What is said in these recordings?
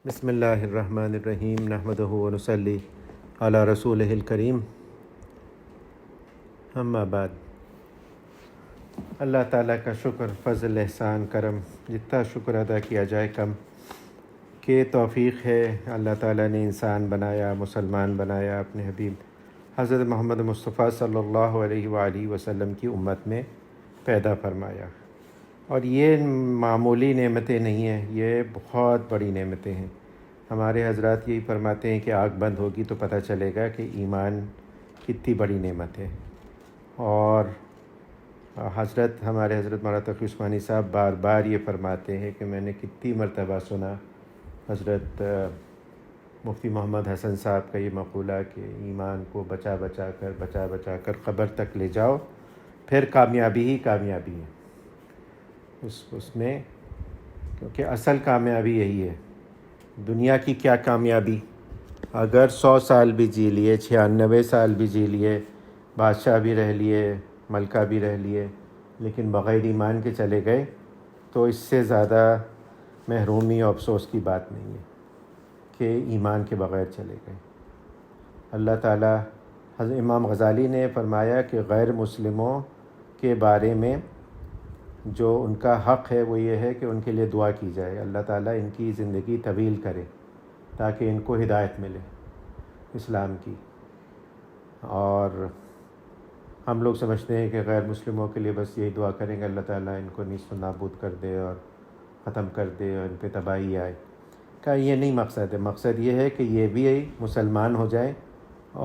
بسم اللہ الرحمن الرحیم نحمدہ و نصلی علی رسولہ الکریم اما بعد۔ اللہ تعالیٰ کا شکر، فضل، احسان، کرم، جتنا شکر ادا کیا جائے کم، کہ توفیق ہے اللہ تعالیٰ نے انسان بنایا، مسلمان بنایا، اپنے حبیب حضرت محمد مصطفیٰ صلی اللہ علیہ وآلہ وسلم کی امت میں پیدا فرمایا۔ اور یہ معمولی نعمتیں نہیں ہیں، یہ بہت بڑی نعمتیں ہیں۔ ہمارے حضرات یہی فرماتے ہیں کہ آنکھ بند ہوگی تو پتہ چلے گا کہ ایمان کتنی بڑی نعمت ہے۔ اور ہمارے حضرت مولانا تقی عثمانی صاحب بار بار یہ فرماتے ہیں کہ میں نے کتنی مرتبہ سنا حضرت مفتی محمد حسن صاحب کا یہ مقولہ کہ ایمان کو بچا بچا کر قبر تک لے جاؤ، پھر کامیابی ہی کامیابی ہے اس میں، کیونکہ اصل کامیابی یہی ہے۔ دنیا کی کیا کامیابی؟ اگر 100 سال بھی جی لیے، 96 سال بھی جی لیے، بادشاہ بھی رہ لیے، ملکہ بھی رہ لیے، لیکن بغیر ایمان کے چلے گئے تو اس سے زیادہ محرومی اور افسوس کی بات نہیں ہے کہ ایمان کے بغیر چلے گئے۔ اللہ تعالیٰ، حضرت امام غزالی نے فرمایا کہ غیر مسلموں کے بارے میں جو ان کا حق ہے وہ یہ ہے کہ ان کے لیے دعا کی جائے، اللہ تعالیٰ ان کی زندگی طویل کرے تاکہ ان کو ہدایت ملے اسلام کی۔ اور ہم لوگ سمجھتے ہیں کہ غیر مسلموں کے لیے بس یہی دعا کریں گے اللہ تعالیٰ ان کو نیست و نابود کر دے اور ختم کر دے اور ان پہ تباہی آئے، کہ یہ نہیں مقصد ہے۔ مقصد یہ ہے کہ یہ بھی مسلمان ہو جائیں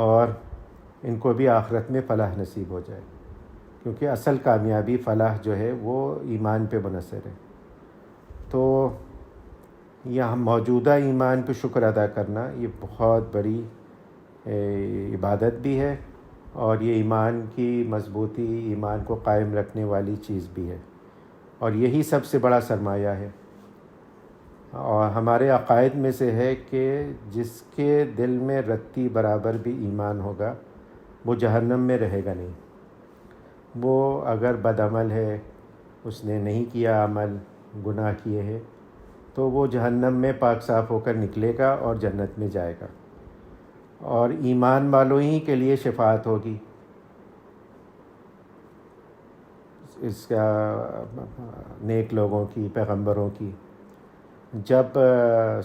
اور ان کو بھی آخرت میں فلاح نصیب ہو جائے، کیونکہ اصل کامیابی، فلاح جو ہے وہ ایمان پہ منحصر ہے۔ تو یہ موجودہ ایمان پہ شکر ادا کرنا یہ بہت بڑی عبادت بھی ہے، اور یہ ایمان کی مضبوطی، ایمان کو قائم رکھنے والی چیز بھی ہے، اور یہی سب سے بڑا سرمایہ ہے۔ اور ہمارے عقائد میں سے ہے کہ جس کے دل میں رتی برابر بھی ایمان ہوگا وہ جہنم میں رہے گا نہیں۔ وہ اگر بد عمل ہے، اس نے نہیں کیا عمل، گناہ کیے ہیں، تو وہ جہنم میں پاک صاف ہو کر نکلے گا اور جنت میں جائے گا، اور ایمان والوں ہی کے لیے شفاعت ہوگی۔ اس کا نیک لوگوں کی، پیغمبروں کی، جب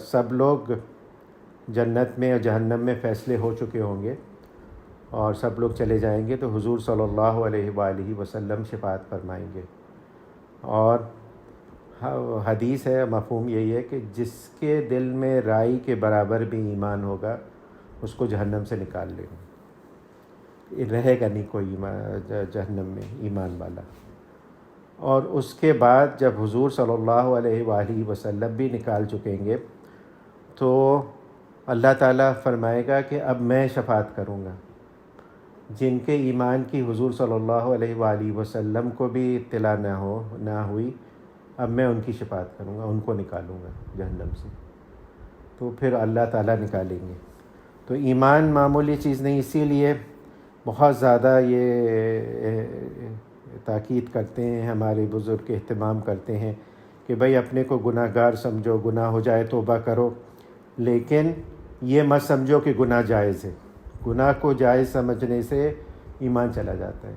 سب لوگ جنت میں اور جہنم میں فیصلے ہو چکے ہوں گے اور سب لوگ چلے جائیں گے تو حضور صلی اللہ علیہ وآلہ وسلم شفاعت فرمائیں گے۔ اور حدیث ہے، مفہوم یہی ہے کہ جس کے دل میں رائی کے برابر بھی ایمان ہوگا اس کو جہنم سے نکال لیں گے، رہے گا نہیں کوئی جہنم میں ایمان والا۔ اور اس کے بعد جب حضور صلی اللہ علیہ وآلہ وسلم بھی نکال چکیں گے تو اللہ تعالیٰ فرمائے گا کہ اب میں شفاعت کروں گا۔ جن کے ایمان کی حضور صلی اللہ علیہ وآلہ وسلم کو بھی اطلاع نہ ہوئی، اب میں ان کی شفاعت کروں گا، ان کو نکالوں گا جہنم سے، تو پھر اللہ تعالیٰ نکالیں گے۔ تو ایمان معمولی چیز نہیں، اسی لیے بہت زیادہ یہ تاکید کرتے ہیں ہمارے بزرگ، اہتمام کرتے ہیں کہ بھئی اپنے کو گناہ گار سمجھو، گناہ ہو جائے توبہ کرو، لیکن یہ مت سمجھو کہ گناہ جائز ہے۔ گناہ کو جائز سمجھنے سے ایمان چلا جاتا ہے۔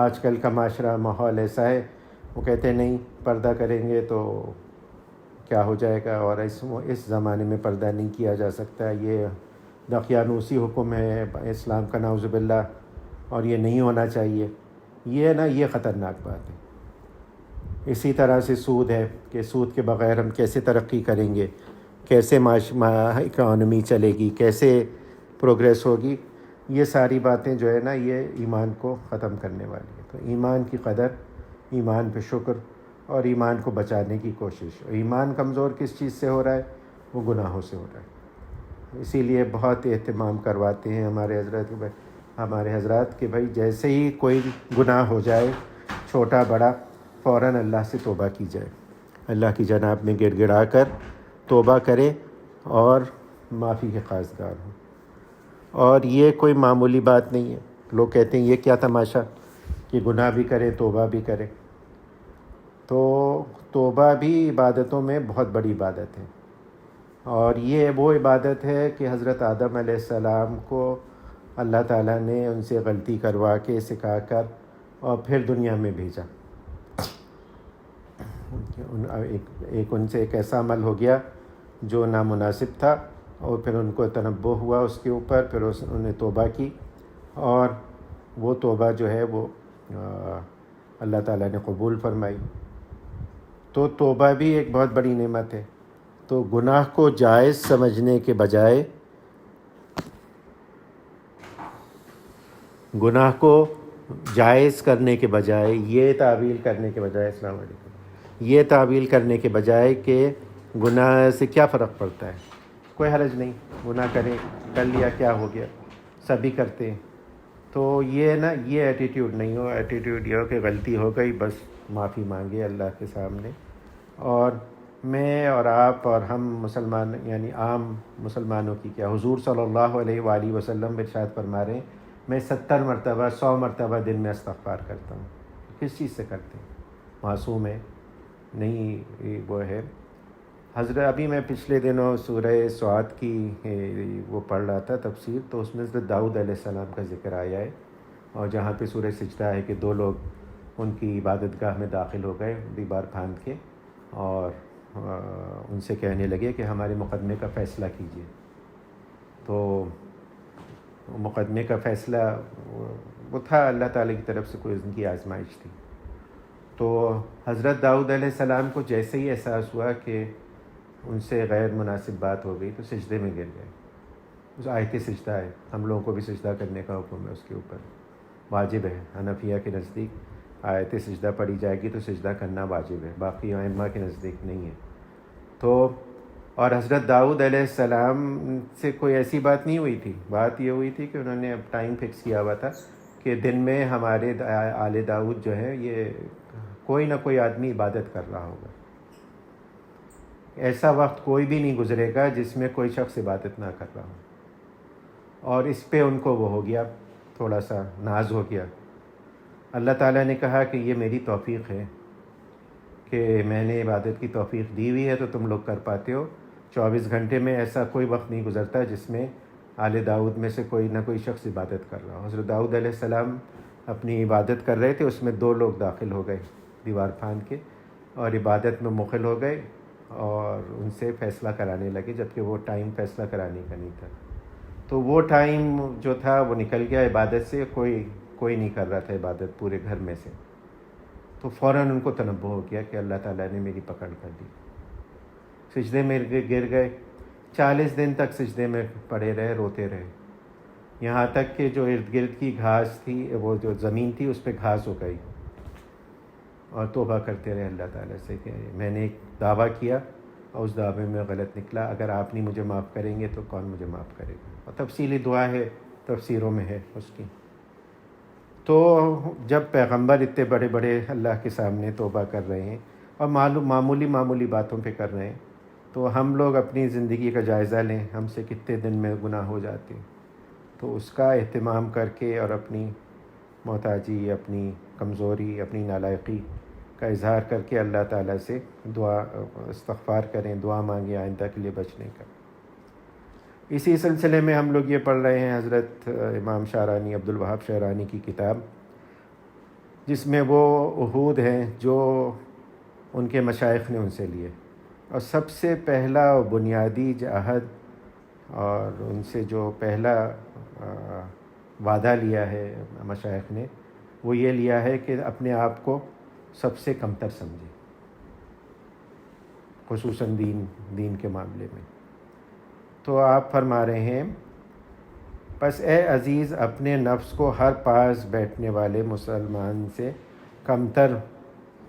آج کل کا معاشرہ، ماحول ایسا ہے، وہ کہتے ہیں نہیں پردہ کریں گے تو کیا ہو جائے گا، اور اس زمانے میں پردہ نہیں کیا جا سکتا، یہ دقیانوسی حکم ہے اسلام کا، نعوذ باللہ، اور یہ نہیں ہونا چاہیے۔ یہ خطرناک بات ہے۔ اسی طرح سے سود ہے کہ سود کے بغیر ہم کیسے ترقی کریں گے، کیسے اکانومی چلے گی، کیسے پروگریس ہوگی۔ یہ ساری باتیں جو ہے نا یہ ایمان کو ختم کرنے والی ہے۔ تو ایمان کی قدر، ایمان پہ شکر، اور ایمان کو بچانے کی کوشش۔ ایمان کمزور کس چیز سے ہو رہا ہے؟ وہ گناہوں سے ہو رہا ہے۔ اسی لیے بہت اہتمام کرواتے ہیں ہمارے حضرات کہ بھائی جیسے ہی کوئی گناہ ہو جائے، چھوٹا بڑا، فوراً اللہ سے توبہ کی جائے، اللہ کی جناب میں گڑ گڑا کر توبہ کرے اور معافی کے خواستگار ہوں۔ اور یہ کوئی معمولی بات نہیں ہے۔ لوگ کہتے ہیں یہ کیا تماشا کہ گناہ بھی کرے توبہ بھی کرے۔ تو توبہ بھی عبادتوں میں بہت بڑی عبادت ہے۔ اور یہ وہ عبادت ہے کہ حضرت آدم علیہ السلام کو اللہ تعالیٰ نے ان سے غلطی کروا کے سکھا کر اور پھر دنیا میں بھیجا. ایک ان سے ایک ایسا عمل ہو گیا جو نامناسب تھا، اور پھر ان کو تنبہ ہوا اس کے اوپر، پھر انہوں نے توبہ کی، اور وہ توبہ جو ہے وہ اللہ تعالیٰ نے قبول فرمائی. تو توبہ بھی ایک بہت بڑی نعمت ہے. تو گناہ کو جائز سمجھنے کے بجائے، گناہ کو جائز کرنے کے بجائے یہ تعویل کرنے کے بجائے، السلام علیکم، یہ تعویل کرنے کے بجائے کہ گناہ سے کیا فرق پڑتا ہے، کوئی حرج نہیں، گناہ کریں، کر لیا کیا ہو گیا، سبھی کرتے ہیں. تو یہ نا، یہ ایٹیٹیوڈ نہیں ہو. ایٹیٹیوڈ یہ ہو کہ غلطی ہو گئی، بس معافی مانگے اللہ کے سامنے. اور میں اور آپ اور ہم مسلمان، یعنی عام مسلمانوں کی کیا، حضور صلی اللہ علیہ وآلہ وسلم ارشاد فرما رہے ہیں میں 70 مرتبہ 100 مرتبہ دن میں استغفار کرتا ہوں. کس چیز سے کرتے ہیں؟ معصوم ہے نہیں. وہ ہے حضرت، ابھی میں پچھلے دنوں سورہ سعد کی وہ پڑھ رہا تھا تفسیر، تو اس میں حضرت داؤد علیہ السلام کا ذکر آیا ہے، اور جہاں پہ سورہ سجدہ ہے کہ 2 لوگ ان کی عبادت گاہ میں داخل ہو گئے دیوار پھاند کے، اور ان سے کہنے لگے کہ ہمارے مقدمے کا فیصلہ کیجیے. تو مقدمے کا فیصلہ وہ تھا اللہ تعالیٰ کی طرف سے، کوئی ان کی آزمائش تھی. تو حضرت داؤد علیہ السلام کو جیسے ہی احساس ہوا کہ ان سے غیر مناسب بات ہو گئی، تو سجدے میں گر گئے. اس آیت سجدہ ہے، ہم لوگوں کو بھی سجدہ کرنے کا حکم ہے، اس کے اوپر واجب ہے. حنفیہ کے نزدیک آیت سجدہ پڑھی جائے گی تو سجدہ کرنا واجب ہے، باقی ائمہ کے نزدیک نہیں ہے. تو اور حضرت داؤد علیہ السلام سے کوئی ایسی بات نہیں ہوئی تھی. بات یہ ہوئی تھی کہ انہوں نے اب ٹائم فکس کیا ہوا تھا کہ دن میں ہمارے آل داؤد جو ہے، یہ کوئی نہ کوئی آدمی عبادت کر رہا ہوگا. ایسا وقت کوئی بھی نہیں گزرے گا جس میں کوئی شخص عبادت نہ کر رہا ہو. اور اس پہ ان کو وہ ہو گیا، تھوڑا سا ناز ہو گیا. اللہ تعالیٰ نے کہا کہ یہ میری توفیق ہے کہ میں نے عبادت کی توفیق دی ہوئی ہے، تو تم لوگ کر پاتے ہو. 24 گھنٹے میں ایسا کوئی وقت نہیں گزرتا جس میں آل داؤد میں سے کوئی نہ کوئی شخص عبادت کر رہا ہو. حضرت داؤد علیہ السلام اپنی عبادت کر رہے تھے، اس میں 2 لوگ داخل ہو گئے دیوار پھاند کے، اور عبادت میں مخل ہو گئے، اور ان سے فیصلہ کرانے لگے، جبکہ وہ ٹائم فیصلہ کرانے کا نہیں تھا. تو وہ ٹائم جو تھا وہ نکل گیا عبادت سے، کوئی نہیں کر رہا تھا عبادت پورے گھر میں سے. تو فوراً ان کو تنبہ ہو گیا کہ اللہ تعالیٰ نے میری پکڑ کر دی. سجدے میں گر گئے. 40 دن تک سجدے میں پڑے رہے، روتے رہے، یہاں تک کہ جو ارد گرد کی گھاس تھی، وہ جو زمین تھی اس پہ گھاس ہو گئی، اور توبہ کرتے رہے اللہ تعالیٰ سے کہ میں نے ایک دعویٰ کیا اور اس دعوے میں غلط نکلا، اگر آپ نہیں مجھے معاف کریں گے تو کون مجھے معاف کرے گا. اور تفصیلی دعا ہے، تفسیروں میں ہے اس کی. تو جب پیغمبر اتنے بڑے بڑے اللہ کے سامنے توبہ کر رہے ہیں اور معمولی باتوں پہ کر رہے ہیں، تو ہم لوگ اپنی زندگی کا جائزہ لیں، ہم سے کتنے دن میں گناہ ہو جاتے ہیں. تو اس کا اہتمام کر کے اور اپنی محتاجی، اپنی کمزوری، اپنی نالائقی کا اظہار کر کے اللہ تعالیٰ سے دعا استغفار کریں، دعا مانگیں آئندہ کے لیے بچنے کا. اسی سلسلے میں ہم لوگ یہ پڑھ رہے ہیں حضرت امام شعرانی، عبد الوہاب شعرانی کی کتاب، جس میں وہ عہود ہیں جو ان کے مشائخ نے ان سے لیے. اور سب سے پہلا بنیادی عہد اور ان سے جو پہلا وعدہ لیا ہے مشائخ نے، وہ یہ لیا ہے کہ اپنے آپ کو سب سے کمتر سمجھے، خصوصاً دین کے معاملے میں. تو آپ فرما رہے ہیں، پس اے عزیز اپنے نفس کو ہر پاس بیٹھنے والے مسلمان سے کمتر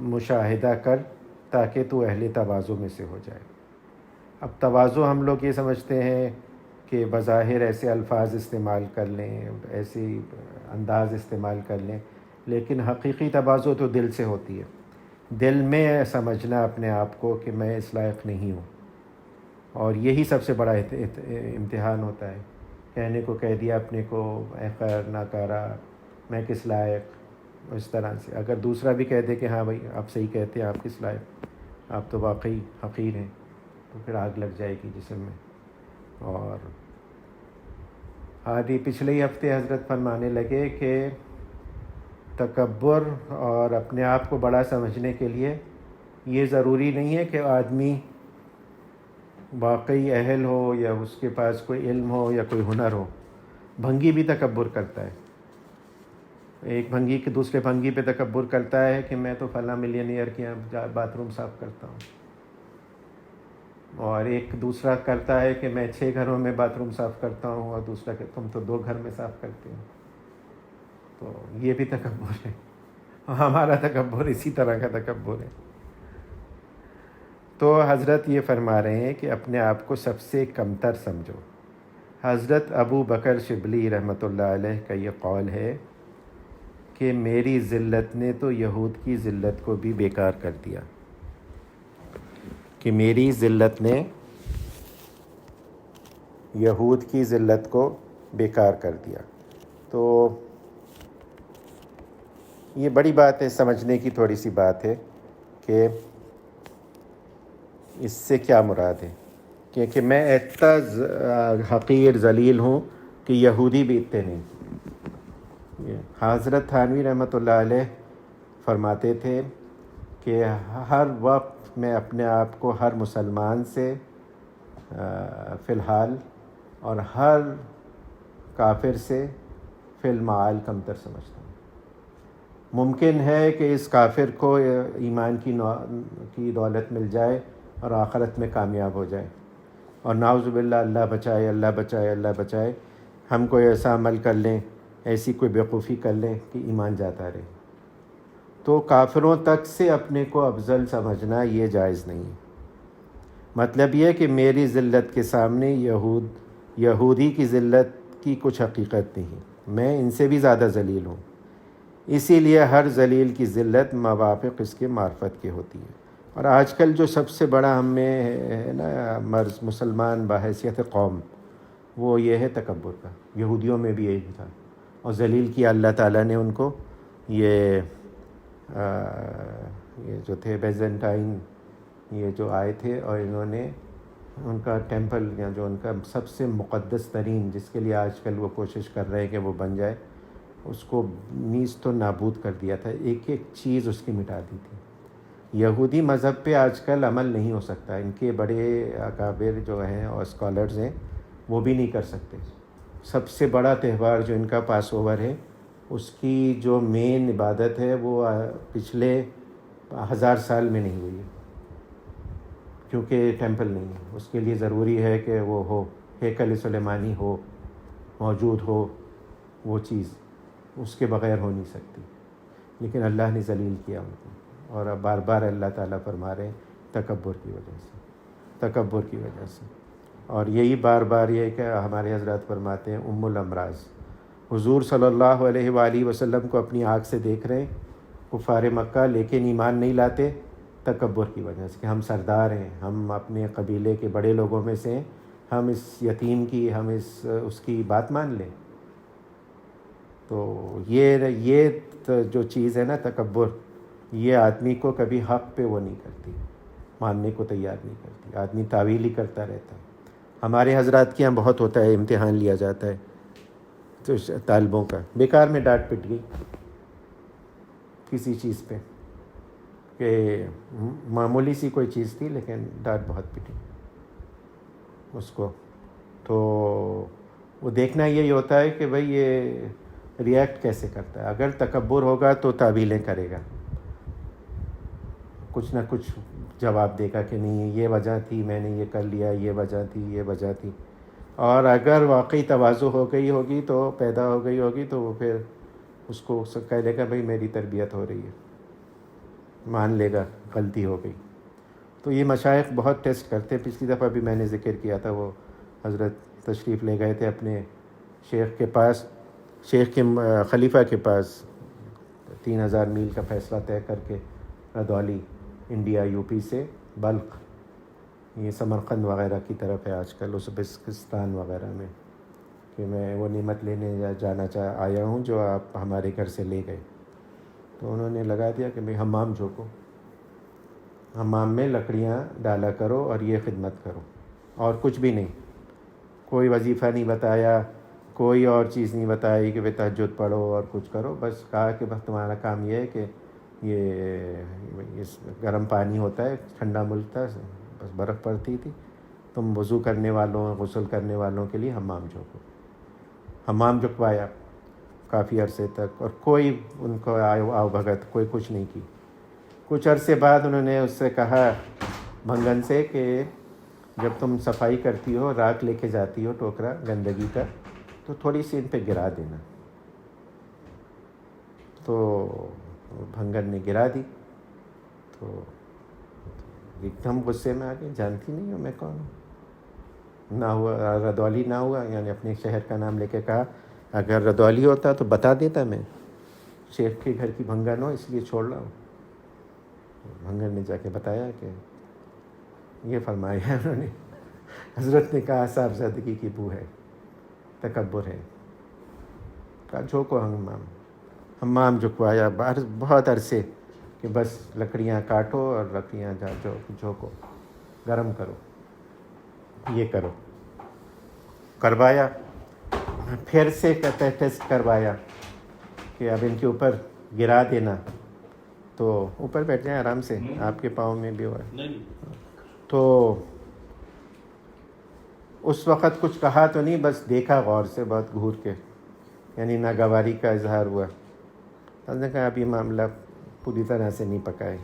مشاہدہ کر تاکہ تو اہل تواضع میں سے ہو جائے. اب تواضع ہم لوگ یہ سمجھتے ہیں کہ بظاہر ایسے الفاظ استعمال کر لیں، ایسے انداز استعمال کر لیں، لیکن حقیقی تواضع تو دل سے ہوتی ہے. دل میں سمجھنا اپنے آپ کو کہ میں اس لائق نہیں ہوں، اور یہی سب سے بڑا امتحان ہوتا ہے. کہنے کو کہہ دیا اپنے کو، اے خیر ناکارہ، میں کس لائق، اس طرح سے. اگر دوسرا بھی کہہ دے کہ ہاں بھائی آپ صحیح کہتے ہیں، آپ کس لائق، آپ تو واقعی حقیر ہیں، تو پھر آگ لگ جائے گی جسم میں. اور آدھی پچھلے ہی ہفتے حضرت فرمانے لگے کہ تکبر اور اپنے آپ کو بڑا سمجھنے کے لیے یہ ضروری نہیں ہے کہ آدمی واقعی اہل ہو یا اس کے پاس کوئی علم ہو یا کوئی ہنر ہو. بھنگی بھی تکبر کرتا ہے. ایک بھنگی کے دوسرے بھنگی پہ تکبر کرتا ہے کہ میں تو فلاں ملینئر کے یہاں باتھ روم صاف کرتا ہوں, اور ایک دوسرا کرتا ہے کہ میں 6 گھروں میں باتھ روم صاف کرتا ہوں, اور دوسرا کہ تم تو 2 گھر میں صاف کرتے ہو. تو یہ بھی تکبر ہے. ہمارا تکبر اسی طرح کا تکبر ہے. تو حضرت یہ فرما رہے ہیں کہ اپنے آپ کو سب سے کمتر سمجھو. حضرت ابو بکر شبلی رحمۃ اللہ علیہ کا یہ قول ہے کہ میری ذلت نے تو یہود کی ذلت کو بھی بیکار کر دیا, کہ میری ذلت نے یہود کی ذلت کو بیکار کر دیا. تو یہ بڑی بات ہے, سمجھنے کی تھوڑی سی بات ہے کہ اس سے کیا مراد ہے. کہ میں اتنا حقیر ذلیل ہوں کہ یہودی بھی اتنے نہیں. حضرت تھانوی رحمۃ اللہ علیہ فرماتے تھے کہ ہر وقت میں اپنے آپ کو ہر مسلمان سے فی الحال اور ہر کافر سے فی المعال کمتر سمجھتا ہوں. ممکن ہے کہ اس کافر کو ایمان کی دولت مل جائے اور آخرت میں کامیاب ہو جائے, اور نعوذ باللہ اللہ بچائے, اللہ بچائے, اللہ بچائے, ہم کوئی ایسا عمل کر لیں, ایسی کوئی بیوقوفی کر لیں کہ ایمان جاتا رہے. تو کافروں تک سے اپنے کو افضل سمجھنا یہ جائز نہیں ہے. مطلب یہ کہ میری ذلت کے سامنے یہودی کی ذلت کی کچھ حقیقت نہیں, میں ان سے بھی زیادہ ذلیل ہوں. اسی لیے ہر ذلیل کی ذلت موافق اس کے معرفت کی ہوتی ہے. اور آج کل جو سب سے بڑا ہم میں ہے نا مرض مسلمان بحیثیت قوم, وہ یہ ہے تکبر کا. یہودیوں میں بھی یہی تھا, اور ذلیل کیا اللہ تعالیٰ نے ان کو. یہ جو تھے بیزنٹائن, یہ جو آئے تھے, اور انہوں نے ان کا ٹیمپل یا جو ان کا سب سے مقدس ترین, جس کے لیے آج کل وہ کوشش کر رہے ہیں کہ وہ بن جائے, اس کو نیز تو نابود کر دیا تھا, ایک ایک چیز اس کی مٹا دی تھی. یہودی مذہب پہ آج کل عمل نہیں ہو سکتا. ان کے بڑے اکابر جو ہیں اور اسکالرز ہیں وہ بھی نہیں کر سکتے. سب سے بڑا تہوار جو ان کا پاس اوور ہے, اس کی جو مین عبادت ہے وہ پچھلے 1000 سال میں نہیں ہوئی ہے, کیونکہ ٹیمپل نہیں ہے. اس کے لیے ضروری ہے کہ وہ ہو, ہیکل سلیمانی ہو, موجود ہو وہ چیز, اس کے بغیر ہو نہیں سکتی. لیکن اللہ نے ذلیل کیا ان کو, اور اب بار بار اللہ تعالیٰ فرما رہے ہیں تکبر کی وجہ سے, تکبر کی وجہ سے. اور یہی بار بار یہ کہ ہمارے حضرات فرماتے ہیں ام الامراض, حضور صلی اللہ علیہ وآلہ وسلم کو اپنی آنکھ سے دیکھ رہے ہیں کفار مکہ, لیکن ایمان نہیں لاتے تکبر کی وجہ سے, کہ ہم سردار ہیں, ہم اپنے قبیلے کے بڑے لوگوں میں سے ہیں, ہم اس یتیم کی, ہم اس کی بات مان لیں. تو یہ جو چیز ہے نا تکبر, یہ آدمی کو کبھی حق پہ وہ نہیں کرتی, ماننے کو تیار نہیں کرتی. آدمی تعویل ہی کرتا رہتا ہے. ہمارے حضرات کے یہاں بہت ہوتا ہے, امتحان لیا جاتا ہے تو طالبوں کا, بیکار میں ڈانٹ پٹ گئی کسی چیز پہ, کہ معمولی سی کوئی چیز تھی لیکن ڈانٹ بہت پٹی اس کو. تو وہ دیکھنا یہی ہوتا ہے کہ بھئی یہ ریئیکٹ کیسے کرتا ہے. اگر تکبر ہوگا تو تعویلیں کرے گا, کچھ نہ کچھ جواب دے گا کہ نہیں یہ وجہ تھی, میں نے یہ کر لیا, یہ وجہ تھی, یہ وجہ تھی. اور اگر واقعی تواضع ہو گئی ہوگی تو پیدا ہو گئی ہوگی تو وہ پھر اس کو کہہ دے گا بھئی میری تربیت ہو رہی ہے, مان لے گا غلطی ہو گئی. تو یہ مشائخ بہت ٹیسٹ کرتے. پچھلی دفعہ بھی میں نے ذکر کیا تھا, وہ حضرت تشریف لے گئے تھے اپنے شیخ کے پاس, شیخ کے خلیفہ کے پاس, 3000 میل کا فیصلہ طے کر کے, ردولی انڈیا یو پی سے بلخ, یہ سمرقند وغیرہ کی طرف ہے آج کل, ازبکستان وغیرہ میں, کہ میں وہ نعمت لینے جانا آیا ہوں جو آپ ہمارے گھر سے لے گئے. تو انہوں نے لگا دیا کہ بھئی حمام جھوکو, حمام میں لکڑیاں ڈالا کرو اور یہ خدمت کرو، اور کچھ بھی نہیں، کوئی وظیفہ نہیں بتایا، کوئی اور چیز نہیں بتائی کہ تہجد پڑھو اور کچھ کرو، بس کہا کہ بس تمہارا کام یہ ہے کہ یہ گرم پانی ہوتا ہے، ٹھنڈا ملک تھا، بس برف پڑتی تھی، تم وضو کرنے والوں غسل کرنے والوں کے لیے حمام جھوکو۔ حمام جھکوایا کافی عرصے تک، اور کوئی ان کو آؤ بھگت کوئی کچھ نہیں کی۔ کچھ عرصے بعد انہوں نے اس سے کہا، بھنگن سے، کہ جب تم صفائی کرتی ہو، راکھ لے کے جاتی ہو ٹوکرا گندگی کا، تو تھوڑی سی ان پہ گرا دینا۔ تو بھنگن نے گرا دی، تو ایک دم غصے میں آ گئی، جانتی نہیں ہو میں کون ہوں؟ نہ ہوا ردولی، نہ ہوا، یعنی اپنے شہر کا نام لے کے کہا، اگر ردولی ہوتا تو بتا دیتا، میں شیخ کے گھر کی بھنگن ہو اس لیے چھوڑ رہا ہوں۔ بھنگن نے جا کے بتایا کہ یہ فرمایا انہوں نے، حضرت نے کہا صاحبزادگی کی بو ہے، تکبر ہے۔ کہا جھوکو حمام جھکوایا بہت عرصے، کہ بس لکڑیاں کاٹو اور لکڑیاں جھوکو، گرم کرو، یہ کرو۔ کروایا، پھر سے ٹیسٹ کروایا کہ اب ان کے اوپر گرا دینا، تو اوپر بیٹھ جائیں آرام سے، آپ کے پاؤں میں بھی ہوا ہے۔ تو اس وقت کچھ کہا تو نہیں، بس دیکھا غور سے، بہت گھور کے، یعنی ناگواری کا اظہار ہوا۔ تو نے کہا اب یہ معاملہ پوری طرح سے نہیں پکا ہے،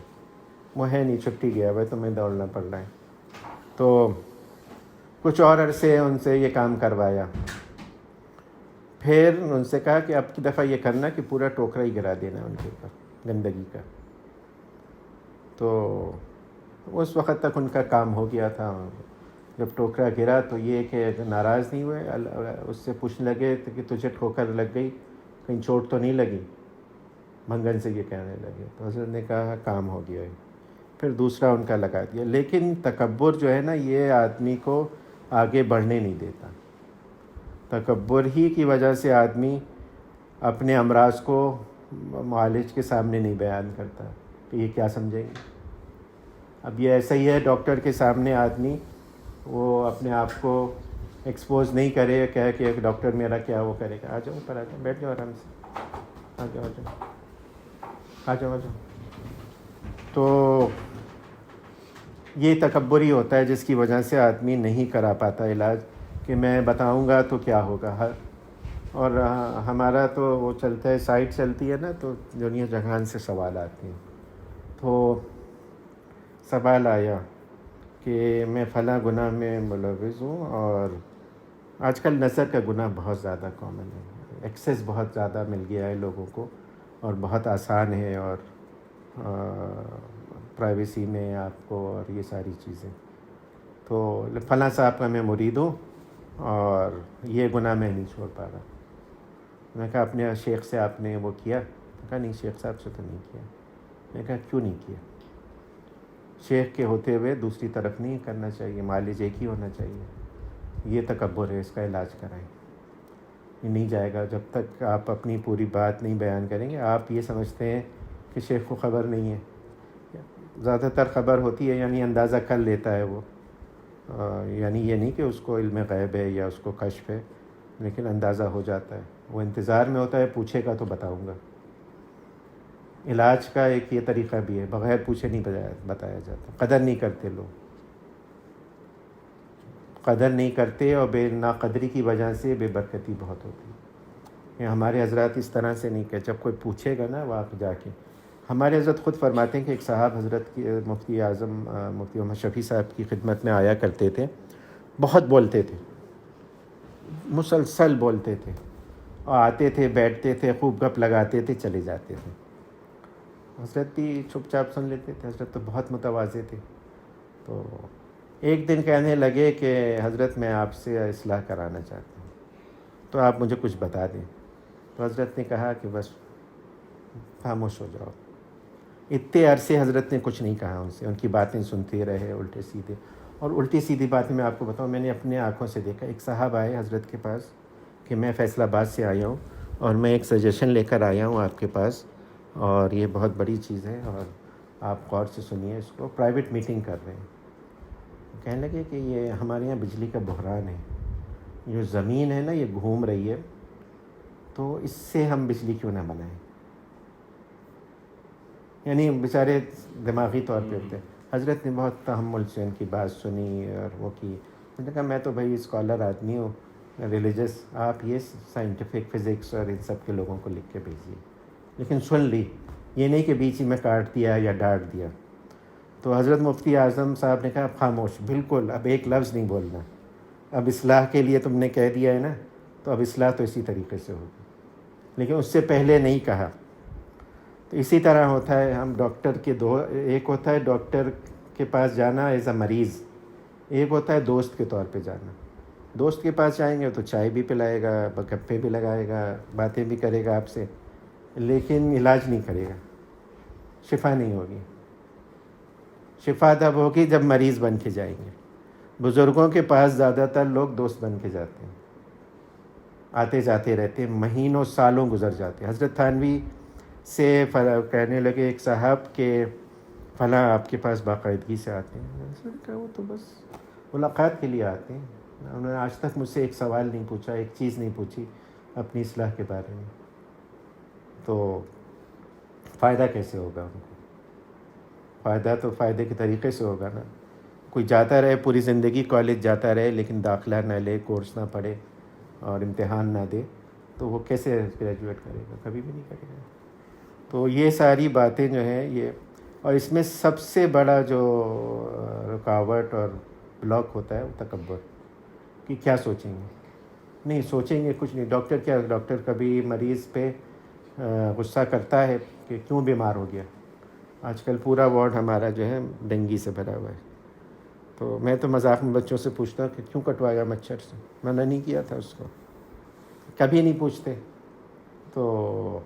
وہ ہے نہیں، چھٹی گیا ہوا ہے، تمہیں دوڑنا پڑ رہا ہے۔ تو کچھ اور عرصے ان سے یہ کام کروایا، پھر ان سے کہا کہ اب کی دفعہ یہ کرنا کہ پورا ٹوکرا ہی گرا دینا ان کے اوپر گندگی کا۔ تو اس وقت تک ان کا کام ہو گیا تھا۔ جب ٹوکرا گرا تو یہ کہ ناراض نہیں ہوئے، اس سے پوچھنے لگے کہ تجھے ٹھوکر لگ گئی، کہیں چوٹ تو نہیں لگی؟ بھنگن سے یہ کہنے لگے، تو حضرت نے کہا کام ہو گیا ہے، پھر دوسرا ان کا لگا دیا۔ لیکن تکبر جو ہے نا، یہ آدمی کو آگے بڑھنے نہیں دیتا۔ تکبر ہی کی وجہ سے آدمی اپنے امراض کو معالج کے سامنے نہیں بیان کرتا کہ یہ کیا سمجھیں گے۔ اب یہ ایسا ہی ہے، ڈاکٹر کے سامنے آدمی وہ اپنے آپ کو ایکسپوز نہیں کرے، کہے کہ ایک ڈاکٹر میرا کیا وہ کرے گا۔ آ جاؤ اوپر، آ جاؤ، بیٹھ جاؤ آرام سے، آ جاؤ آ جاؤ آ جاؤ آ جاؤ۔ تو یہ تکبر ہی ہوتا ہے جس کی وجہ سے آدمی نہیں کرا پاتا علاج، کہ میں بتاؤں گا تو کیا ہوگا۔ اور ہمارا تو وہ چلتا ہے، سائٹ چلتی ہے نا، تو دنیا جہان سے سوال آتے ہیں۔ تو سوال آیا کہ میں فلاں گناہ میں ملوث ہوں، اور آج کل نظر کا گناہ بہت زیادہ کامن ہے، ایکسیس بہت زیادہ مل گیا ہے لوگوں کو، اور بہت آسان ہے، اور پرائیویسی میں آپ کو، اور یہ ساری چیزیں۔ تو فلاں صاحب کا میں مرید ہوں، اور یہ گناہ میں نہیں چھوڑ پا رہا۔ میں کہا اپنے شیخ سے آپ نے وہ کیا؟ کہا نہیں، شیخ صاحب سے تو نہیں کیا۔ میں کہا کیوں نہیں کیا؟ شیخ کے ہوتے ہوئے دوسری طرف نہیں کرنا چاہیے، معالج ایک ہی ہونا چاہیے۔ یہ تکبر ہے، اس کا علاج کرائیں۔ یہ نہیں جائے گا جب تک آپ اپنی پوری بات نہیں بیان کریں گے۔ آپ یہ سمجھتے ہیں کہ شیخ کو خبر نہیں ہے، زیادہ تر خبر ہوتی ہے، یعنی اندازہ کر لیتا ہے وہ، یعنی یہ نہیں کہ اس کو علم غیب ہے یا اس کو کشف ہے، لیکن اندازہ ہو جاتا ہے، وہ انتظار میں ہوتا ہے، پوچھے گا تو بتاؤں گا۔ علاج کا ایک یہ طریقہ بھی ہے، بغیر پوچھے نہیں بتایا جاتا۔ قدر نہیں کرتے لوگ، قدر نہیں کرتے، اور بے ناقدری کی وجہ سے بے برکتی بہت ہوتی ہے۔ یہ ہمارے حضرات اس طرح سے نہیں کہ جب کوئی پوچھے گا نا وہاں جا کے، ہمارے حضرت خود فرماتے ہیں کہ ایک صاحب حضرت کی مفتی اعظم مفتی محمد شفیع صاحب کی خدمت میں آیا کرتے تھے، بہت بولتے تھے، مسلسل بولتے تھے، اور آتے تھے، بیٹھتے تھے، خوب گپ لگاتے تھے، چلے جاتے تھے۔ حضرت بھی چپ چاپ سن لیتے تھے، حضرت تو بہت متواضع تھے۔ تو ایک دن کہنے لگے کہ حضرت میں آپ سے اصلاح کرانا چاہتا ہوں، تو آپ مجھے کچھ بتا دیں۔ تو حضرت نے کہا کہ بس خاموش ہو جاؤ۔ اتنے عرصے حضرت نے کچھ نہیں کہا ان سے، ان کی باتیں سنتے رہے الٹے سیدھے، اور الٹی سیدھی باتیں میں آپ کو بتاؤں، میں نے اپنے آنکھوں سے دیکھا۔ ایک صاحب آئے حضرت کے پاس کہ میں فیصل آباد سے آیا ہوں، اور میں ایک سجیشن لے کر آیا ہوں آپ کے پاس، اور یہ بہت بڑی چیز ہے، اور آپ غور سے سنیے اس کو، پرائیویٹ میٹنگ کر رہے ہیں، کہنے لگے کہ یہ ہمارے یہاں بجلی کا بحران ہے، جو زمین ہے نا یہ گھوم رہی ہے، تو اس سے ہم بجلی کیوں نہ بنائیں. یعنی بیچارے دماغی طور پہ ہوتے. حضرت نے بہت تحمل سے ان کی بات سنی اور وہ کی. میں نے کہا میں تو بھائی اسکالر آدمی ہوں، ریلیجس، آپ یہ سائنٹیفک فزکس اور ان سب کے لوگوں کو لکھ کے بھیجیے. لیکن سن لی، یہ نہیں کہ بیچ ہی میں کاٹ دیا یا ڈانٹ دیا. تو حضرت مفتی اعظم صاحب نے کہا خاموش، بالکل اب ایک لفظ نہیں بولنا، اب اصلاح کے لیے تم نے کہہ دیا ہے نا، تو اب اصلاح تو اسی طریقے سے ہوگی. لیکن اس سے پہلے نہیں کہا. تو اسی طرح ہوتا ہے، ہم ڈاکٹر کے ایک ہوتا ہے ڈاکٹر کے پاس جانا ایز اے مریض، ایک ہوتا ہے دوست کے طور پہ جانا. دوست کے پاس جائیں گے تو چائے بھی پلائے گا، گپے بھی لگائے گا، باتیں بھی کرے گا آپ سے، لیکن علاج نہیں کرے گا، شفا نہیں ہوگی. شفا تب ہوگی جب مریض بن کے جائیں گے. بزرگوں کے پاس زیادہ تر لوگ دوست بن کے جاتے ہیں، آتے جاتے رہتے ہیں، مہینوں سالوں گزر جاتے ہیں. حضرت تھانوی سے کہنے لگے ایک صاحب کہ فلاں آپ کے پاس باقاعدگی سے آتے ہیں. میں نے کہا وہ تو بس ملاقات کے لیے آتے ہیں، انہوں نے آج تک مجھ سے ایک سوال نہیں پوچھا، ایک چیز نہیں پوچھی اپنی اصلاح کے بارے میں. تو فائدہ کیسے ہوگا ان کو؟ فائدہ تو فائدے کے طریقے سے ہوگا نا. کوئی جاتا رہے پوری زندگی کالج جاتا رہے لیکن داخلہ نہ لے، کورس نہ پڑھے اور امتحان نہ دے، تو وہ کیسے گریجویٹ کرے گا؟ کبھی بھی نہیں کرے گا. تو یہ ساری باتیں جو ہیں یہ، اور اس میں سب سے بڑا جو رکاوٹ اور بلاک ہوتا ہے وہ تکبر، کہ کیا سوچیں گے. نہیں سوچیں گے کچھ نہیں. ڈاکٹر کیا، ڈاکٹر کبھی مریض پہ غصہ کرتا ہے کہ کیوں بیمار ہو گیا؟ آج کل پورا وارڈ ہمارا جو ہے ڈینگی سے بھرا ہوا ہے. تو میں تو مذاق میں بچوں سے پوچھتا ہوں کہ کیوں کٹوایا مچھر سے؟ منع نہیں کیا تھا اس کو، کبھی نہیں پوچھتے. تو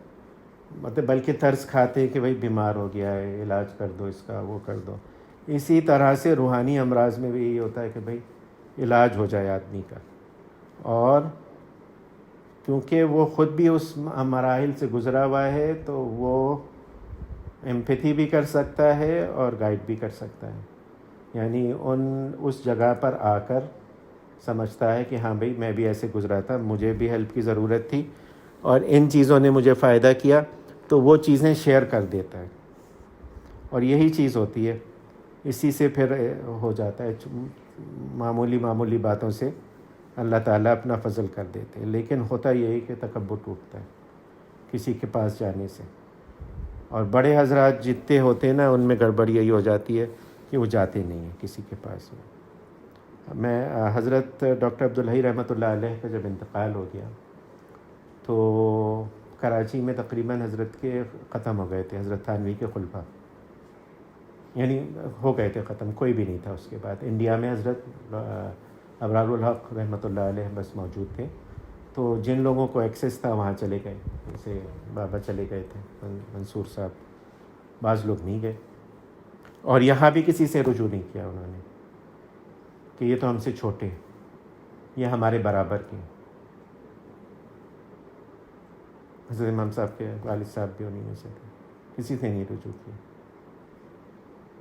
مطلب بلکہ ترس کھاتے کہ بھائی بیمار ہو گیا ہے، علاج کر دو اس کا، وہ کر دو. اسی طرح سے روحانی امراض میں بھی یہی ہوتا ہے کہ بھائی علاج ہو جائے آدمی کا. اور کیونکہ وہ خود بھی اس مراحل سے گزرا ہوا ہے تو وہ ایمپیتھی بھی کر سکتا ہے اور گائیڈ بھی کر سکتا ہے. یعنی اس جگہ پر آ کر سمجھتا ہے کہ ہاں بھائی میں بھی ایسے گزرا تھا، مجھے بھی ہیلپ کی ضرورت تھی اور ان چیزوں نے مجھے فائدہ کیا، تو وہ چیزیں شیئر کر دیتا ہے. اور یہی چیز ہوتی ہے، اسی سے پھر ہو جاتا ہے. معمولی باتوں سے اللہ تعالیٰ اپنا فضل کر دیتے ہیں. لیکن ہوتا یہی کہ تکبر ٹوٹتا ہے کسی کے پاس جانے سے. اور بڑے حضرات جتنے ہوتے ہیں نا ان میں گڑبڑ یہی ہو جاتی ہے کہ وہ جاتے نہیں ہیں کسی کے پاس. میں حضرت ڈاکٹر عبدالحی رحمۃ اللہ علیہ کا جب انتقال ہو گیا تو کراچی میں تقریباً حضرت کے ختم ہو گئے تھے، حضرت تھانوی کے خلفاء، یعنی ہو گئے تھے ختم، کوئی بھی نہیں تھا اس کے بعد. انڈیا میں حضرت ابرار الحق رحمۃ اللہ علیہ بس موجود تھے. تو جن لوگوں کو ایکسیس تھا وہاں چلے گئے، جیسے بابا چلے گئے تھے، منصور صاحب، بعض لوگ نہیں گئے. اور یہاں بھی کسی سے رجوع نہیں کیا انہوں نے کہ یہ تو ہم سے چھوٹے، یہ ہمارے برابر کے. حضرت امام صاحب کے والد صاحب بھی انہیں میں سے تھے، کسی سے نہیں رجوع کیا.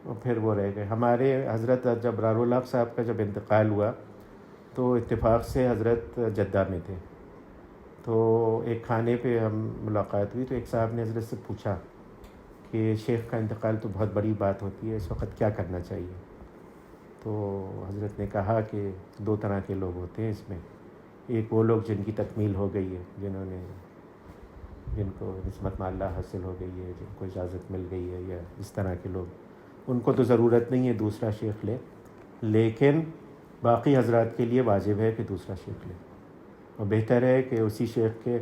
اور پھر وہ رہ گئے. ہمارے حضرت جب ابرار الحق صاحب کا جب انتقال ہوا تو اتفاق سے حضرت جدہ میں تھے. تو ایک کھانے پہ ہم ملاقات ہوئی تو ایک صاحب نے حضرت سے پوچھا کہ شیخ کا انتقال تو بہت بڑی بات ہوتی ہے، اس وقت کیا کرنا چاہیے؟ تو حضرت نے کہا کہ دو طرح کے لوگ ہوتے ہیں اس میں. ایک وہ لوگ جن کی تکمیل ہو گئی ہے، جن کو نسبت اللہ حاصل ہو گئی ہے، جن کو اجازت مل گئی ہے، یا اس طرح کے لوگ، ان کو تو ضرورت نہیں ہے دوسرا شیخ لے. لیکن باقی حضرات کے لیے واجب ہے کہ دوسرا شیخ لے، اور بہتر ہے کہ اسی شیخ کے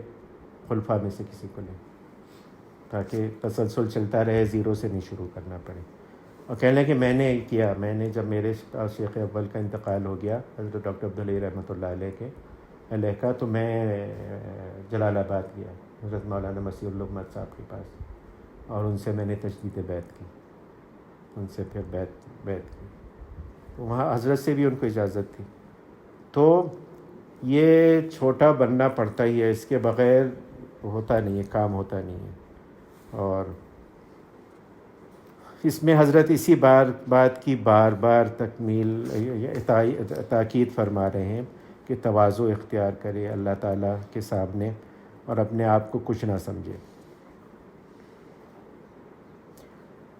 خلفاء میں سے کسی کو لے، تاکہ تسلسل چلتا رہے، زیرو سے نہیں شروع کرنا پڑے. اور کہہ لیں کہ میں نے کیا، میں نے جب میرے شیخ اول کا انتقال ہو گیا حضرت ڈاکٹر عبدالحی رحمۃ اللہ علیہ کا، تو میں جلال آباد گیا حضرت مولانا مسیح الامت صاحب کے پاس، اور ان سے میں نے تجدید بیعت کی، ان سے پھر بیعت کی. تو وہاں حضرت سے بھی ان کو اجازت تھی. تو یہ چھوٹا بننا پڑتا ہی ہے، اس کے بغیر ہوتا نہیں ہے، کام ہوتا نہیں ہے. اور اس میں حضرت اسی بات کی بار بار تاکید فرما رہے ہیں کہ تواضع اختیار کرے اللہ تعالیٰ کے سامنے اور اپنے آپ کو کچھ نہ سمجھے۔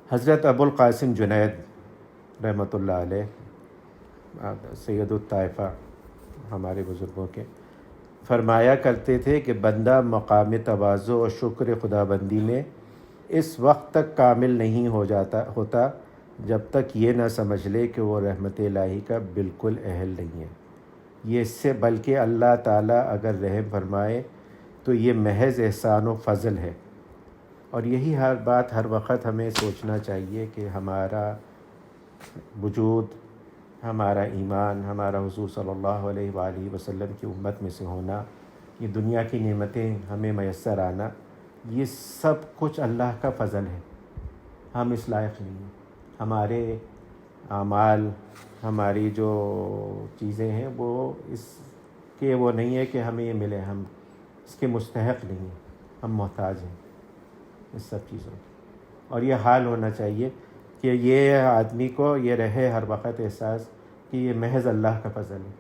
حضرت ابو القاسم جنید رحمۃ اللہ علیہ، سید الطائفہ ہمارے بزرگوں کے، فرمایا کرتے تھے کہ بندہ مقام تواضع اور شکر خدا بندی میں اس وقت تک کامل نہیں ہوتا جب تک یہ نہ سمجھ لے کہ وہ رحمت الہی کا بالکل اہل نہیں ہے۔ یہ اس سے بلکہ اللہ تعالیٰ اگر رحم فرمائے تو یہ محض احسان و فضل ہے۔ اور یہی ہر وقت ہمیں سوچنا چاہیے کہ ہمارا وجود، ہمارا ایمان، ہمارا حضور صلی اللہ علیہ وآلہ وسلم کی امت میں سے ہونا، یہ دنیا کی نعمتیں ہمیں میسر آنا، یہ سب کچھ اللہ کا فضل ہے۔ ہم اس لائق نہیں ہیں۔ ہمارے اعمال، ہماری جو چیزیں ہیں وہ اس کے وہ نہیں ہے کہ ہمیں یہ ملے، ہم اس کے مستحق نہیں ہیں، ہم محتاج ہیں اس سب چیزوں کی۔ اور یہ حال ہونا چاہیے کہ یہ آدمی کو یہ رہے ہر وقت احساس کہ یہ محض اللہ کا فضل ہے۔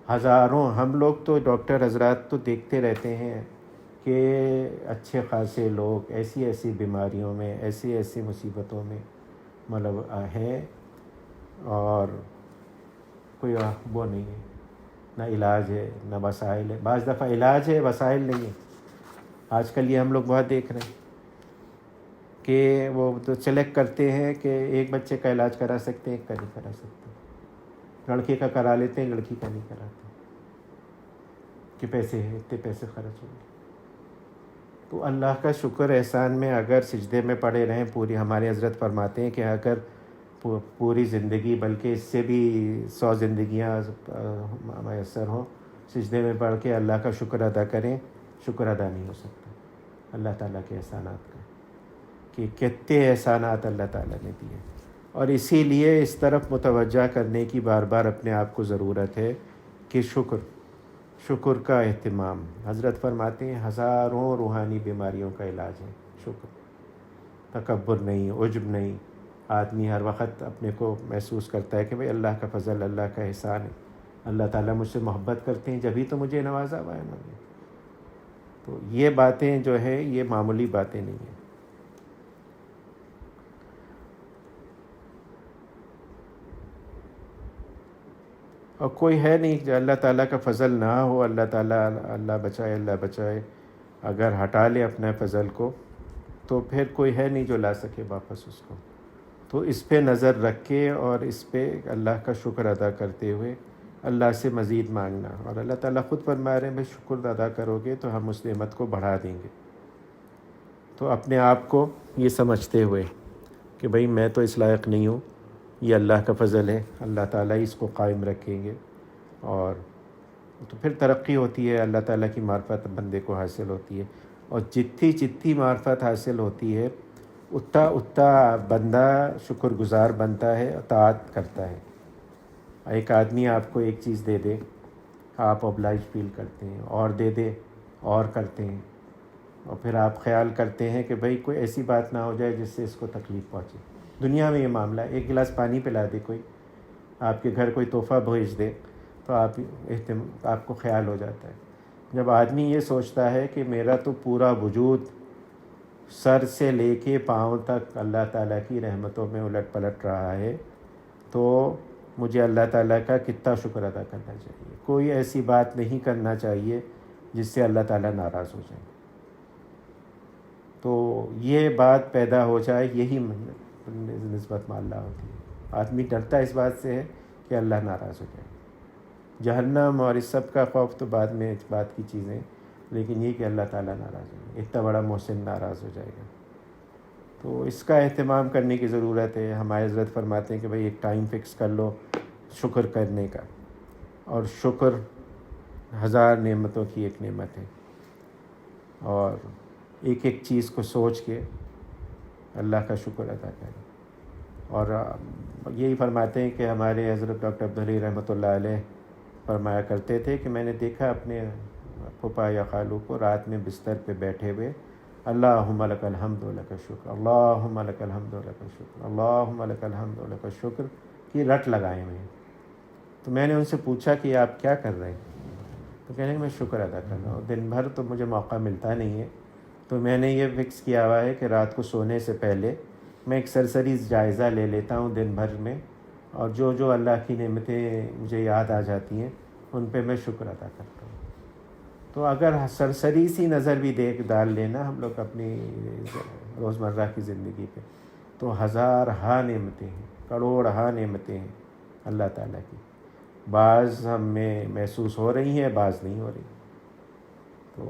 ہزاروں ہم لوگ تو ڈاکٹر حضرات تو دیکھتے رہتے ہیں کہ اچھے خاصے لوگ ایسی بیماریوں میں، ایسی مصیبتوں میں مطلب ہیں، اور کوئی وہ نہیں ہے، نہ علاج ہے نہ وسائل ہے۔ بعض دفعہ علاج ہے، وسائل نہیں ہے۔ آج کل یہ ہم لوگ بہت دیکھ رہے ہیں کہ وہ تو سلیکٹ کرتے ہیں کہ ایک بچے کا علاج کرا سکتے ہیں، ایک کا نہیں کرا سکتے، لڑکے کا کرا لیتے ہیں، لڑکی کا نہیں کراتے کہ پیسے ہیں، اتنے پیسے خرچ ہوں گے۔ تو اللہ کا شکر احسان میں اگر سجدے میں پڑے رہیں، پوری ہمارے حضرت فرماتے ہیں کہ اگر پوری زندگی بلکہ اس سے بھی 100 زندگیاں میسر ہوں، سجدے میں پڑھ کے اللہ کا شکر ادا کریں، شکر ادا نہیں ہو سکتا اللہ تعالیٰ کے احسانات کا، کہ کتنے احسانات اللہ تعالیٰ نے دیے۔ اور اسی لیے اس طرف متوجہ کرنے کی بار بار اپنے آپ کو ضرورت ہے کہ شکر کا اہتمام۔ حضرت فرماتے ہیں ہزاروں روحانی بیماریوں کا علاج ہے شکر۔ تکبر نہیں، عجب نہیں، آدمی ہر وقت اپنے کو محسوس کرتا ہے کہ بھئی اللہ کا فضل، اللہ کا احسان ہے، اللہ تعالیٰ مجھ سے محبت کرتے ہیں جبھی تو مجھے نوازا ہوا ہے انہوں نے۔ تو یہ باتیں جو ہے یہ معمولی باتیں نہیں ہیں۔ اور کوئی ہے نہیں جو اللہ تعالیٰ کا فضل نہ ہو، اللہ تعالیٰ اللہ بچائے اگر ہٹا لے اپنے فضل کو تو پھر کوئی ہے نہیں جو لا سکے واپس اس کو۔ تو اس پہ نظر رکھ کے اور اس پہ اللہ کا شکر ادا کرتے ہوئے اللہ سے مزید مانگنا، اور اللہ تعالیٰ خود فرما رہے ہیں بھائی شکر ادا کرو گے تو ہم اس نعمت کو بڑھا دیں گے۔ تو اپنے آپ کو یہ سمجھتے ہوئے کہ بھئی میں تو اس لائق نہیں ہوں، یہ اللہ کا فضل ہے، اللہ تعالیٰ اس کو قائم رکھیں گے، اور تو پھر ترقی ہوتی ہے، اللہ تعالیٰ کی معرفت بندے کو حاصل ہوتی ہے، اور جتنی معرفت حاصل ہوتی ہے اتنا بندہ شکر گزار بنتا ہے، اطاعت کرتا ہے۔ ایک آدمی آپ کو ایک چیز دے دے، آپ oblige فیل کرتے ہیں، اور دے دے اور کرتے ہیں، اور پھر آپ خیال کرتے ہیں کہ بھئی کوئی ایسی بات نہ ہو جائے جس سے اس کو تکلیف پہنچے۔ دنیا میں یہ معاملہ ہے، ایک گلاس پانی پلا دے کوئی، آپ کے گھر کوئی تحفہ بھیج دے تو آپ کو خیال ہو جاتا ہے۔ جب آدمی یہ سوچتا ہے کہ میرا تو پورا وجود سر سے لے کے پاؤں تک اللہ تعالیٰ کی رحمتوں میں الٹ پلٹ رہا ہے، تو مجھے اللہ تعالیٰ کا کتنا شکر ادا کرنا چاہیے۔ کوئی ایسی بات نہیں کرنا چاہیے جس سے اللہ تعالیٰ ناراض ہو جائے۔ تو یہ بات پیدا ہو جائے، یہی نسبت میں اللہ ہوتی ہے۔ آدمی ڈرتا اس بات سے ہے کہ اللہ ناراض ہو جائے۔ جہنم اور اس سب کا خوف تو بعد میں اس بات کی چیزیں، لیکن یہ کہ اللہ تعالیٰ ناراض ہو جائے، اتنا بڑا محسن ناراض ہو جائے گا۔ تو اس کا اہتمام کرنے کی ضرورت ہے۔ ہمارے حضرت فرماتے ہیں کہ بھئی ایک ٹائم فکس کر لو شکر کرنے کا، اور شکر 1000 نعمتوں کی ایک نعمت ہے، اور ایک ایک چیز کو سوچ کے اللہ کا شکر ادا کریں۔ اور یہی فرماتے ہیں کہ ہمارے حضرت ڈاکٹر عبدالعلی رحمۃ اللہ علیہ فرمایا کرتے تھے کہ میں نے دیکھا اپنے پھپھا یا خالو کو رات میں بستر پہ بیٹھے ہوئے اللہم لک الحمد و لک الشکر، اللہم لک الحمد و لک الشکر، اللہم لک الحمد و لک الشکر کی رٹ لگائے ہوئے ہیں۔ تو میں نے ان سے پوچھا کہ آپ کیا کر رہے ہیں؟ تو کہنے کہ میں شکر ادا کر رہا ہوں، دن بھر تو مجھے موقع ملتا نہیں ہے، تو میں نے یہ فکس کیا ہوا ہے کہ رات کو سونے سے پہلے میں ایک سرسری جائزہ لے لیتا ہوں دن بھر میں، اور جو جو اللہ کی نعمتیں مجھے یاد آ جاتی ہیں ان پہ میں شکر ادا کرتا ہوں۔ تو اگر سرسری سی نظر بھی دیکھ ڈال لینا ہم لوگ اپنی روزمرہ کی زندگی پہ، تو ہزار ہا نعمتیں ہیں، کروڑ ہا نعمتیں ہیں اللہ تعالیٰ کی، بعض ہم میں محسوس ہو رہی ہیں، بعض نہیں ہو رہی۔ تو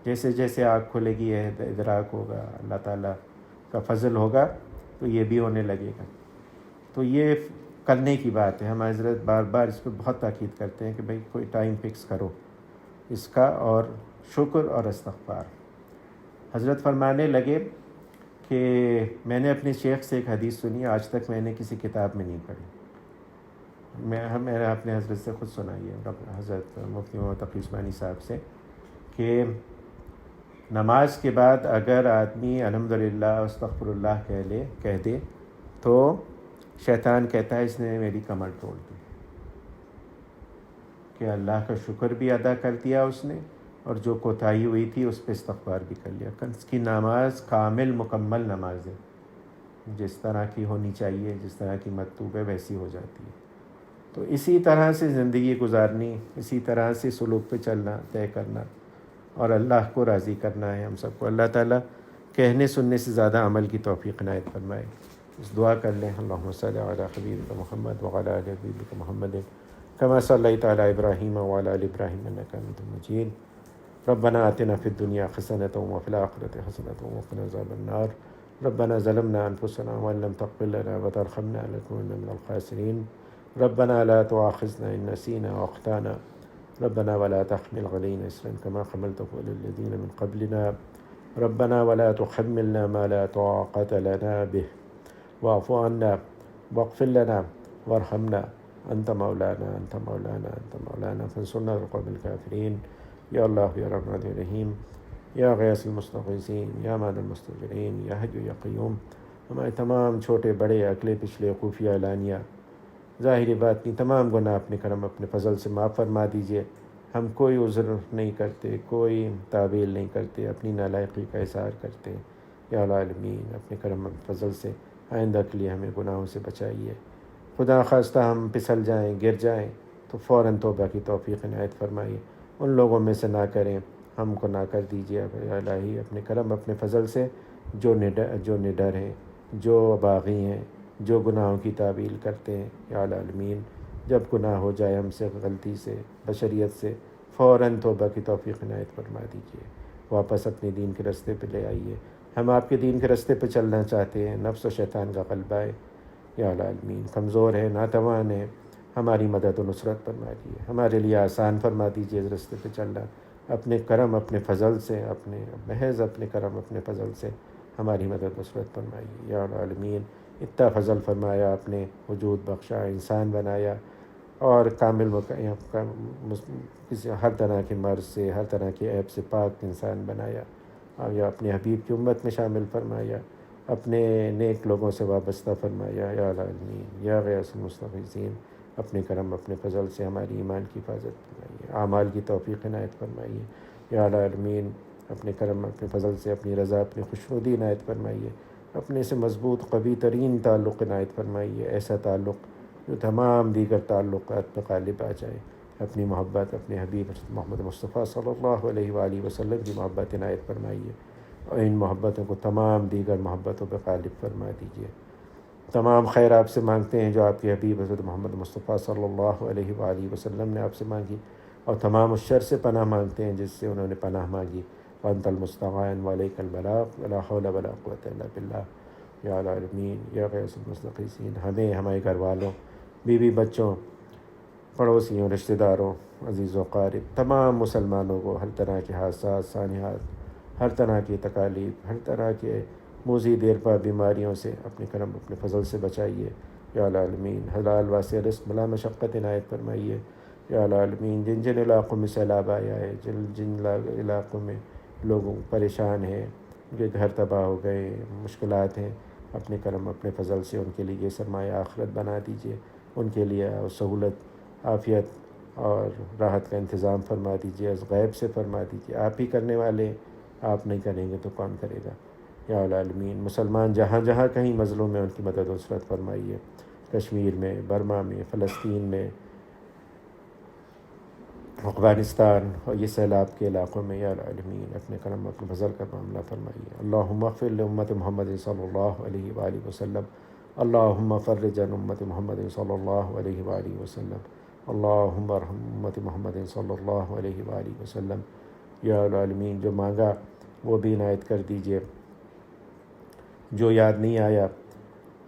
جیسے جیسے آنکھ کھلے گی ادراک ہوگا، اللہ تعالیٰ کا فضل ہوگا تو یہ بھی ہونے لگے گا۔ تو یہ کرنے کی بات ہے، ہم حضرت بار بار اس پہ بہت تاکید کرتے ہیں کہ بھئی کوئی ٹائم فکس کرو اس کا، اور شکر اور استغفار۔ حضرت فرمانے لگے کہ میں نے اپنے شیخ سے ایک حدیث سنی، آج تک میں نے کسی کتاب میں نہیں پڑھی، میں نے اپنے حضرت سے خود سنائی ہے، حضرت مفتی محمد تقی عثمانی صاحب سے، کہ نماز کے بعد اگر آدمی الحمدللہ استغفر اللہ کہہ دے تو شیطان کہتا ہے اس نے میری کمر توڑ دی، کہ اللہ کا شکر بھی ادا کر دیا اس نے، اور جو کوتاہی ہوئی تھی اس پہ استغفار بھی کر لیا۔ اس کی نماز کامل مکمل نماز ہے، جس طرح کی ہونی چاہیے، جس طرح کی مکتوب ہے ویسی ہو جاتی ہے۔ تو اسی طرح سے زندگی گزارنی، اسی طرح سے سلوک پہ چلنا، طے کرنا، اور اللہ کو راضی کرنا ہے ہم سب کو۔ اللہ تعالیٰ کہنے سننے سے زیادہ عمل کی توفیق عنایت فرمائے۔ اس دعا کر لیں، اللہم صلی علی حبیبک محمد وعلی آل حبیبک محمد کما صلیت علی ابراہیم وعلی آل ابراہیم انک حمید مجید۔ ربنا آتنا فی الدنیا حسنۃ وفی الآخرۃ حسنۃ وقنا عذاب النار۔ ربنا ظلمنا انفسنا وان لم تغفر لنا وترحمنا لنکونن من الخاسرین۔ ربنا لا تؤاخذنا ان نسینا واخطانا، ربنا ولا تحمل علينا إصرا كما حملته على الذين من قبلنا، ربنا ولا تحملنا ما لا طاقة لنا به، واعف عنا واغفر لنا وارحمنا، أنت مولانا فانصرنا على القوم الكافرين۔ یا اللہ یا رحمن یا رحیم، یا غیاث المستغیثین، یا مان المستجیرین، یا حی یا قیوم، ہمارے تمام چھوٹے بڑے اگلے پچھلے خفیہ اعلانیہ ظاہری باطنی تمام گناہ اپنے کرم اپنے فضل سے معاف فرما دیجیے۔ ہم کوئی عذر نہیں کرتے، کوئی تعویل نہیں کرتے، اپنی نالائقی کا اظہار کرتے۔ یا العالمین اپنے کرم اپنے فضل سے آئندہ کے لیے ہمیں گناہوں سے بچائیے۔ خدا خواستہ ہم پھسل جائیں، گر جائیں تو فوراً توبہ کی توفیق عنایت فرمائیے، ان لوگوں میں سے نہ کریں، ہم کو نہ کر دیجیے یا الہی اپنے کرم اپنے فضل سے۔ جو نڈر ہیں، جو باغی ہیں، جو گناہوں کی تعویل کرتے ہیں، یا العالمین جب گناہ ہو جائے ہم سے غلطی سے، بشریت سے، فوراً توبہ کی توفیق عنایت فرما دیجیے، واپس اپنے دین کے راستے پہ لے آئیے۔ ہم آپ کے دین کے راستے پہ چلنا چاہتے ہیں، نفس و شیطان کا غلبہ ہے، یا العالمین کمزور ہے، ناتوان ہے، ہماری مدد و نصرت فرما دیجیے، ہمارے لیے آسان فرما دیجیے اس راستے پہ چلنا، اپنے کرم اپنے فضل سے، اپنے محض اپنے کرم اپنے فضل سے ہماری مدد نصرت فرمائیے۔ یا العالمین اتنا فضل فرمایا، آپ نے وجود بخشا، انسان بنایا، اور کامل ہر طرح کے مرض سے، ہر طرح کے عیب سے پاک انسان بنایا، اور یا اپنے حبیب کی امت میں شامل فرمایا، اپنے نیک لوگوں سے وابستہ فرمایا۔ یا العالمین یا غیاث المستغیثین اپنے کرم اپنے فضل سے ہماری ایمان کی حفاظت فرمائیے، اعمال کی توفیق عنایت فرمائیے۔ یا العالمین اپنے کرم اپنے فضل سے اپنی رضا اپنی خوشنودی عنایت فرمائیے، اپنے سے مضبوط قوی ترین تعلق عنایت فرمائیے، ایسا تعلق جو تمام دیگر تعلقات پہ غالب آ جائے، اپنی محبت اپنے حبیب محمد مصطفیٰ صلی اللہ علیہ وآلہ وسلم کی محبت عنایت فرمائیے، اور ان محبتوں کو تمام دیگر محبتوں پہ غالب فرما دیجیے۔ تمام خیر آپ سے مانگتے ہیں جو آپ کے حبیب حضرت محمد مصطفیٰ صلی اللہ علیہ وآلہ وسلم نے آپ سے مانگی، اور تمام اس شر سے پناہ مانگتے ہیں جس سے انہوں نے پناہ مانگی۔ وانت المستعان وعلیک البلاغ ولا حول ولا قوة الا باللہ۔ یا العالمین یا غیاث المستغیثین ہمیں، ہمارے گھر والوں، بیوی بچوں، پڑوسیوں، رشتہ داروں، عزیز و قارب، تمام مسلمانوں کو ہر طرح کے حادثات، سانحات، ہر طرح کی تکالیف، ہر طرح کے موذی دیرپا بیماریوں سے اپنے کرم اپنے فضل سے بچائیے۔ یا العالمین حلال واسع رزق بلا مشقت عنایت فرمائیے۔ یا العالمین جن جن علاقوں میں سیلاب آیا ہے، جن جن علاقوں میں لوگوں پریشان ہیں، ان کے گھر تباہ ہو گئے، مشکلات ہیں، اپنے کرم اپنے فضل سے ان کے لیے یہ سرمایہ آخرت بنا دیجیے، ان کے لیے سہولت، عافیت اور راحت کا انتظام فرما دیجیے، از غیب سے فرما دیجیے۔ آپ ہی کرنے والے، آپ نہیں کریں گے تو کون کرے گا یا العالمین۔ مسلمان جہاں جہاں کہیں مظلوم میں ان کی مدد و نصرت فرمائیے، کشمیر میں، برما میں، فلسطین میں، افغانستان اور یہ سیلاب کے علاقوں میں یا العالمین اپنے کرم اپنے فضل کا معاملہ فرمائیے۔ اللہم اغفر لامت محمد صلی اللہ علیہ وآلہ وسلم، اللہم فرج عن امت محمد صلی اللہ علیہ وآلہ وسلم، اللہم ارحم امت محمد صلی اللہ علیہ وآلہ وسلم یا العالمین۔ جو مانگا وہ بھی عنایت کر دیجیے، جو یاد نہیں آیا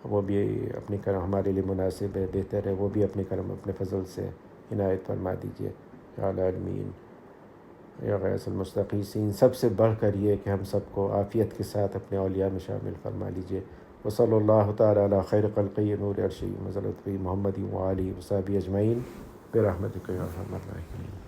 وہ بھی اپنے کرم ہمارے لیے مناسب ہے، بہتر ہے، وہ بھی اپنے کرم اپنے فضل سے عنایت فرما دیجیے یا العالمین یا غیث المستغیثین۔ سب سے بڑھ کر یہ کہ ہم سب کو عافیت کے ساتھ اپنے اولیاء میں شامل فرما لیجیے۔ وصلی اللہ تعالی علی خیر خلقہ نور عرشہ محمد وآلہ وصحبہ اجمعین برحمتک یا ارحم الراحمین۔